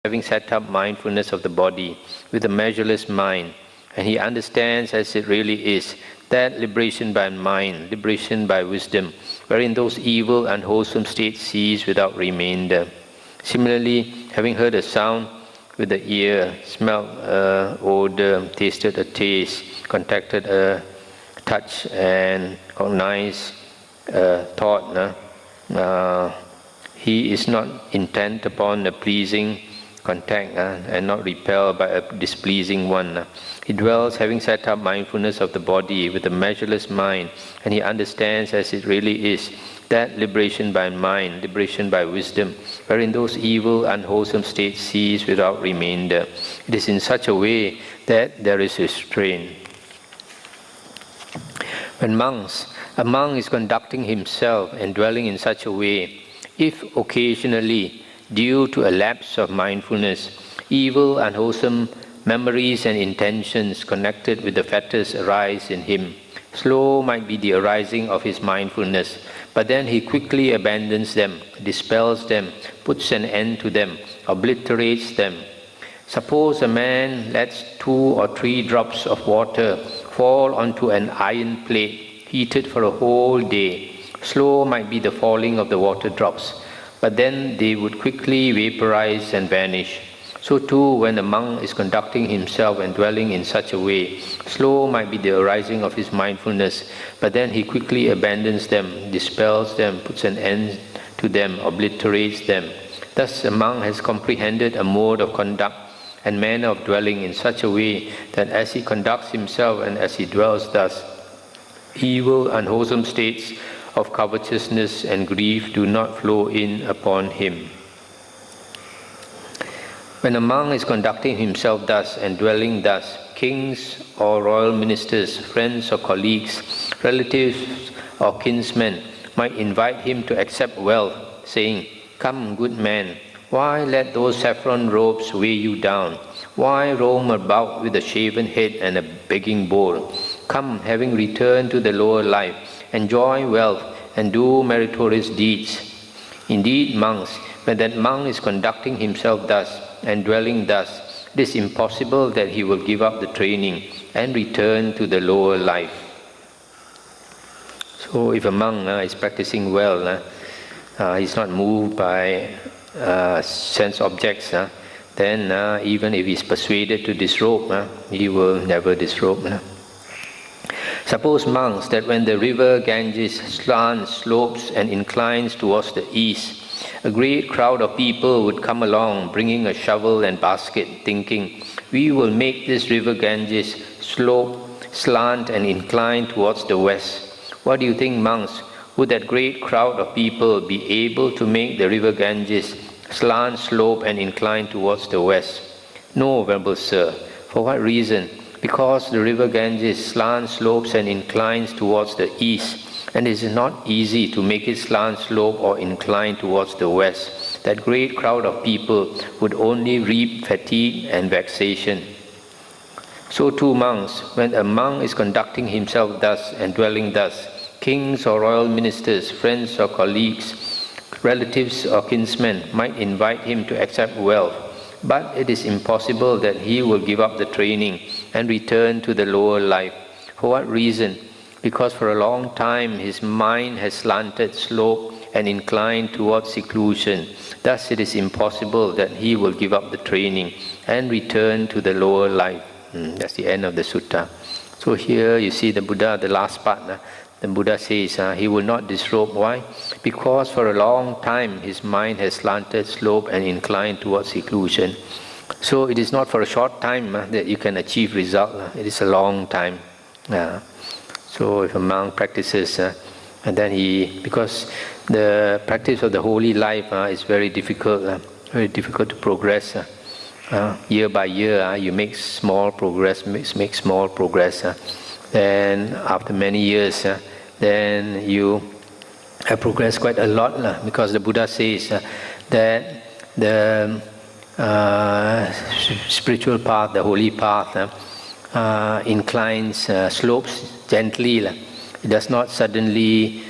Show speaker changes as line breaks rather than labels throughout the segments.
having set up mindfulness of the body with a measureless mind, and he understands as it really is that liberation by mind, liberation by wisdom, wherein those evil, unwholesome states cease without remainder. Similarly, having heard a sound with the ear, smelled odor, tasted a taste, contacted a touch, and cognized thought, he is not intent upon a pleasing contact and not repelled by a displeasing one. He dwells, having set up mindfulness of the body with a measureless mind, and he understands as it really is that liberation by mind, liberation by wisdom, wherein those evil, unwholesome states cease without remainder. It is in such a way that there is restraint. When a monk is conducting himself and dwelling in such a way, if occasionally, due to a lapse of mindfulness, evil, unwholesome memories and intentions connected with the fetters arise in him, slow might be the arising of his mindfulness, but then he quickly abandons them, dispels them, puts an end to them, obliterates them. Suppose a man lets 2 or 3 drops of water fall onto an iron plate, heated for a whole day. Slow might be the falling of the water drops, but then they would quickly vaporize and vanish. So too, when a monk is conducting himself and dwelling in such a way, slow might be the arising of his mindfulness, but then he quickly abandons them, dispels them, puts an end to them, obliterates them. Thus a monk has comprehended a mode of conduct and manner of dwelling in such a way that as he conducts himself and as he dwells thus, evil, unwholesome states of covetousness and grief do not flow in upon him. When a monk is conducting himself thus and dwelling thus, kings or royal ministers, friends or colleagues, relatives or kinsmen might invite him to accept wealth, saying, "Come, good man, why let those saffron robes weigh you down? Why roam about with a shaven head and a begging bowl? Come, having returned to the lower life, enjoy wealth and do meritorious deeds." Indeed, monks, when that monk is conducting himself thus and dwelling thus, it is impossible that he will give up the training and return to the lower life. So if a monk is practicing well, he's not moved by sense objects, then even if he's persuaded to disrobe, he will never disrobe. Suppose, monks, that when the river Ganges slants, slopes and inclines towards the east, a great crowd of people would come along bringing a shovel and basket, thinking, "We will make this river Ganges slope, slant and incline towards the west." What do you think, monks? Would that great crowd of people be able to make the river Ganges slant, slope and incline towards the west? No, Venerable Sir. For what reason? Because the river Ganges slants, slopes and inclines towards the east, and it is not easy to make it slant, slope or incline towards the west. That great crowd of people would only reap fatigue and vexation. So too, monks, when a monk is conducting himself thus and dwelling thus, kings or royal ministers, friends or colleagues, relatives or kinsmen might invite him to accept wealth, but it is impossible that he will give up the training and return to the lower life. For what reason? Because for a long time his mind has slanted, sloped and inclined towards seclusion. Thus it is impossible that he will give up the training and return to the lower life. That's the end of the sutta. So here you see the Buddha, the last part, the Buddha says he will not disrobe. Why? Because for a long time his mind has slanted, sloped and inclined towards seclusion. So it is not for a short time that you can achieve result. It is a long time. So if a monk practices, and then because the practice of the holy life is very difficult to progress. Year by year, you make small progress, Then after many years, then you have progressed quite a lot, because the Buddha says that the spiritual path, the holy path, inclines, slopes gently. It does not suddenly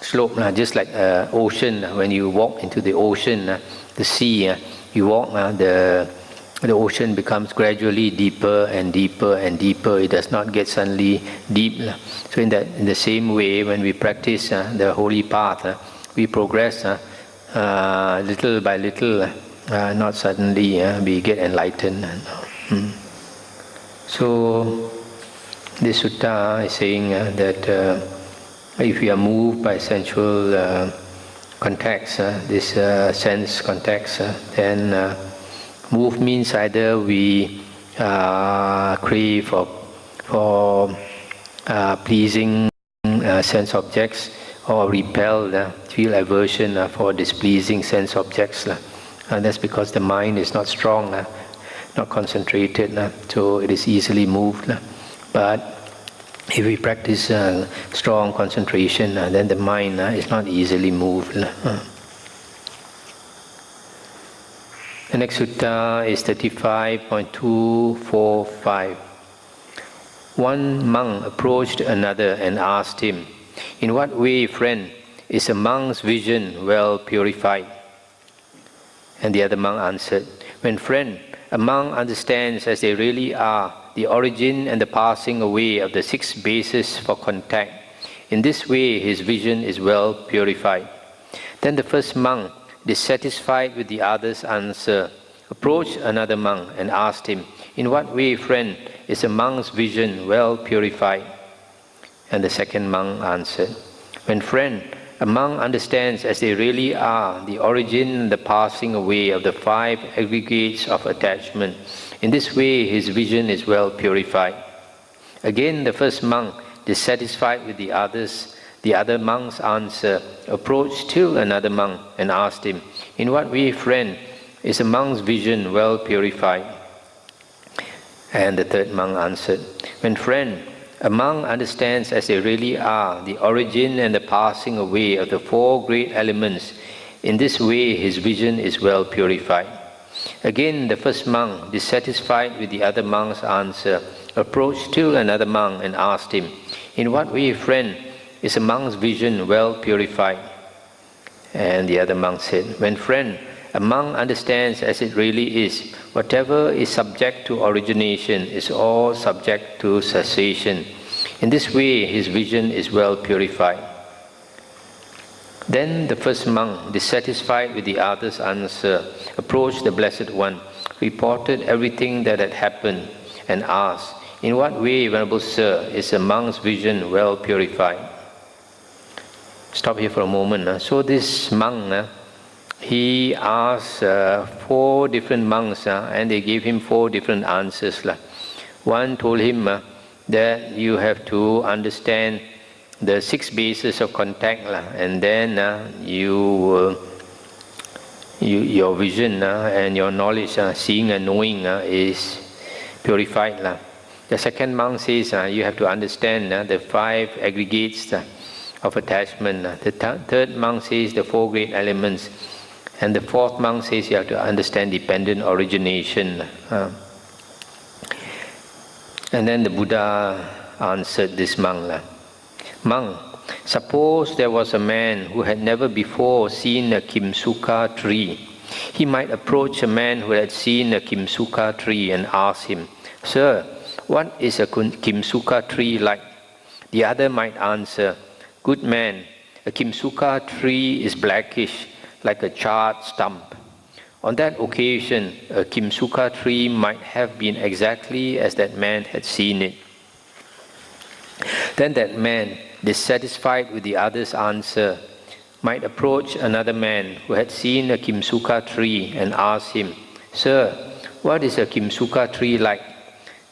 slope, just like ocean. When you walk into the ocean, the sea, you walk, the ocean becomes gradually deeper and deeper and deeper. It does not get suddenly deep. So in the same way, when we practice the holy path, we progress little by little, not suddenly we get enlightened. So this sutta is saying that if we are moved by sensual contacts, this sense contacts, then move means either we crave for pleasing sense objects, or repel, feel aversion for displeasing sense objects. And that's because the mind is not strong, not concentrated, so it is easily moved. But if we practice strong concentration, then the mind is not easily moved. The next sutta is 35.245. One monk approached another and asked him, "In what way, friend, is a monk's vision well purified?" And the other monk answered, "When, friend, a monk understands as they really are the origin and the passing away of the 6 bases for contact, in this way his vision is well purified." Then the first monk, dissatisfied with the other's answer, approached another monk and asked him, "In what way, friend, is a monk's vision well purified?" And the second monk answered, "When, friend, a monk understands as they really are the origin and the passing away of the 5 aggregates of attachment, in this way his vision is well purified." Again the first monk, dissatisfied with the other monk's answer, approached still another monk and asked him, "In what way, friend, is a monk's vision well purified?" And the third monk answered, "When, friend, a monk understands as they really are the origin and the passing away of the 4 great elements, in this way his vision is well purified." Again the first monk, dissatisfied with the other monk's answer, approached still another monk and asked him, "In what way, friend, is a monk's vision well purified?" And the other monk said, "When, friend, a monk understands as it really is, whatever is subject to origination is all subject to cessation. In this way his vision is well purified." Then the first monk, dissatisfied with the other's answer, approached the Blessed One, reported everything that had happened, and asked, "In what way, Venerable Sir, is a monk's vision well purified?" Stop here for a moment. So this monk, he asked 4 different monks, and they gave him 4 different answers. One told him that you have to understand the 6 bases of contact, and then your vision and your knowledge, seeing and knowing, is purified. The second monk says you have to understand the 5 aggregates of attachment. The third monk says the 4 great elements. And the fourth monk says you have to understand dependent origination. And then the Buddha answered this monk, "Monk, suppose there was a man who had never before seen a Kimsuka tree. He might approach a man who had seen a Kimsuka tree and ask him, 'Sir, what is a Kimsuka tree like?' The other might answer, 'Good man, a Kimsuka tree is blackish, like a charred stump.' On that occasion, a Kimsuka tree might have been exactly as that man had seen it. Then that man, dissatisfied with the other's answer, might approach another man who had seen a Kimsuka tree and ask him, 'Sir, what is a Kimsuka tree like?'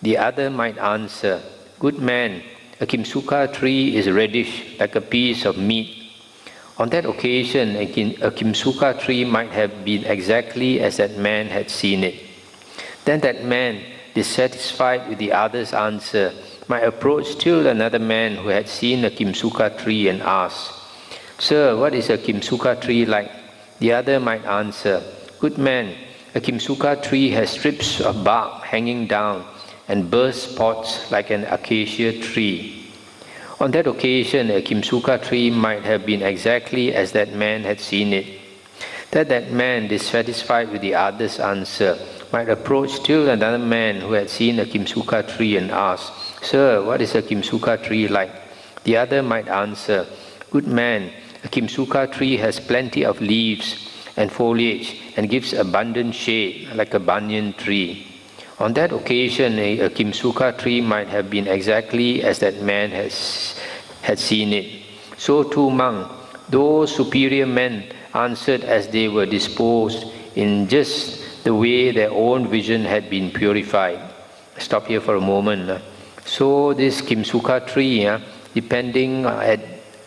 The other might answer, 'Good man, a Kimsuka tree is reddish, like a piece of meat.' On that occasion, a Kimsuka tree might have been exactly as that man had seen it. Then that man, dissatisfied with the other's answer, might approach still another man who had seen a Kimsuka tree and ask, 'Sir, what is a Kimsuka tree like?' The other might answer, 'Good man, a Kimsuka tree has strips of bark hanging down and burst spots like an acacia tree.' On that occasion, a Kimsuka tree might have been exactly as that man had seen it. That man, dissatisfied with the other's answer, might approach still another man who had seen a Kimsuka tree and ask, "Sir, what is a Kimsuka tree like?" The other might answer, "Good man, a Kimsuka tree has plenty of leaves and foliage and gives abundant shade like a banyan tree." On that occasion, a Kimsuka tree might have been exactly as that man had seen it. So too, monk, those superior men answered as they were disposed in just the way their own vision had been purified. Stop here for a moment. So this Kimsuka tree, depending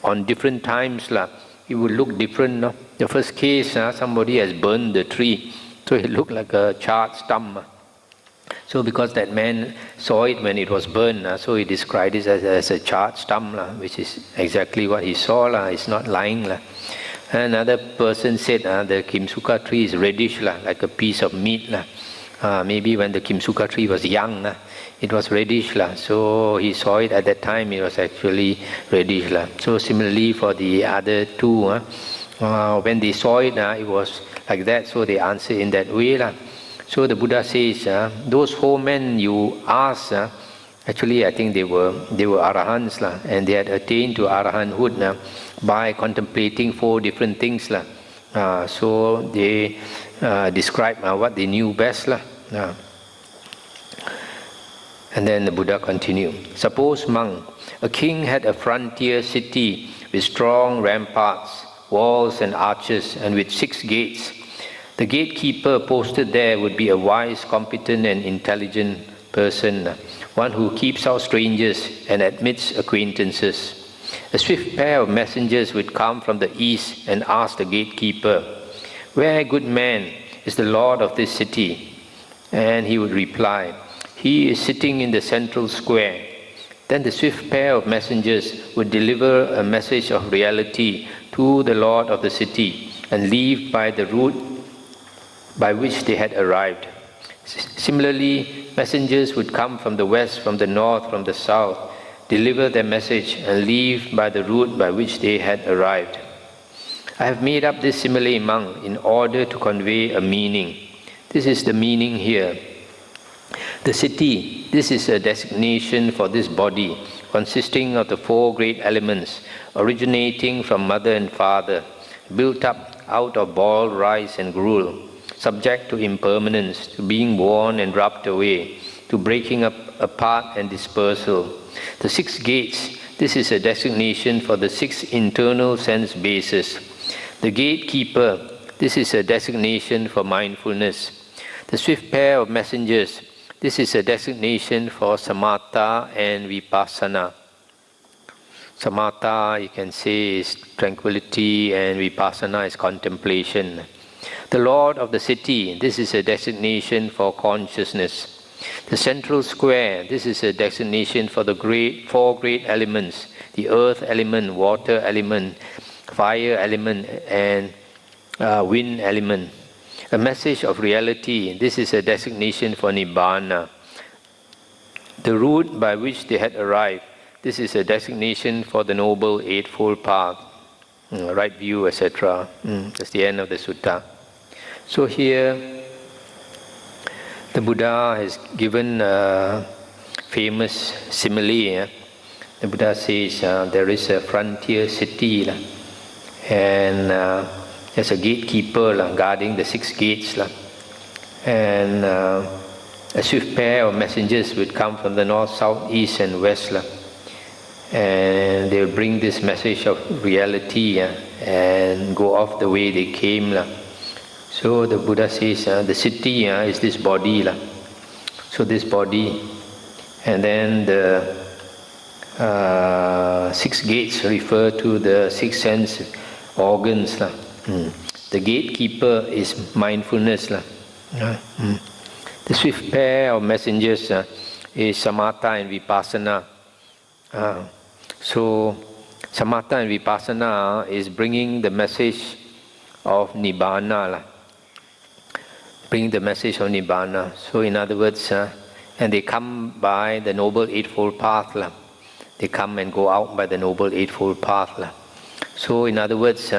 on different times, it would look different. The first case, somebody has burned the tree, so it looked like a charred stump. So because that man saw it when it was burned, so he described it as a charred stump, which is exactly what he saw. It's not lying. Another person said the Kimsuka tree is reddish, like a piece of meat. Maybe when the Kimsuka tree was young, it was reddish. So he saw it at that time, it was actually reddish. So similarly for the other two, when they saw it, it was like that, so they answered in that way. So the Buddha says, those 4 men you asked, actually I think they were Arahants, and they had attained to Arahanthood by contemplating 4 different things. So they described what they knew best. And then the Buddha continued. Suppose, monk, a king had a frontier city with strong ramparts, walls and arches, and with 6 gates. The gatekeeper posted there would be a wise, competent and intelligent person, one who keeps out strangers and admits acquaintances. A swift pair of messengers would come from the east and ask the gatekeeper, "Where, good man, is the lord of this city?" And he would reply, "He is sitting in the central square." Then the swift pair of messengers would deliver a message of reality to the lord of the city and leave by the route by which they had arrived. Similarly, messengers would come from the west, from the north, from the south, deliver their message and leave by the route by which they had arrived. I have made up this simile, monk, in order to convey a meaning. This is the meaning here. The city, this is a designation for this body, consisting of the 4 great elements, originating from mother and father, built up out of boiled rice and gruel, subject to impermanence, to being worn and rubbed away, to breaking up apart and dispersal. The 6 gates, this is a designation for the 6 internal sense bases. The gatekeeper, this is a designation for mindfulness. The swift pair of messengers, this is a designation for samatha and vipassana. Samatha, you can say, is tranquility, and vipassana is contemplation. The lord of the city, this is a designation for consciousness. The central square, this is a designation for the 4 great elements, the earth element, water element, fire element, and wind element. A message of reality, this is a designation for Nibbana. The route by which they had arrived, this is a designation for the Noble Eightfold Path, right view, etc. That's the end of the sutta. So here, the Buddha has given a famous simile. The Buddha says there is a frontier city, and there's a gatekeeper guarding the 6 gates, and a swift pair of messengers would come from the north, south, east and west, and they will bring this message of reality and go off the way they came. So the Buddha says the city is this body. So this body, and then the 6 gates refer to the 6 sense organs. The gatekeeper is mindfulness. The swift pair of messengers is samatha and vipassana. So samatha and vipassana is bringing the message of nibbana. Bring the message of Nibbana. So in other words, and they come by the Noble Eightfold Path. they come and go out by the Noble Eightfold Path. So in other words,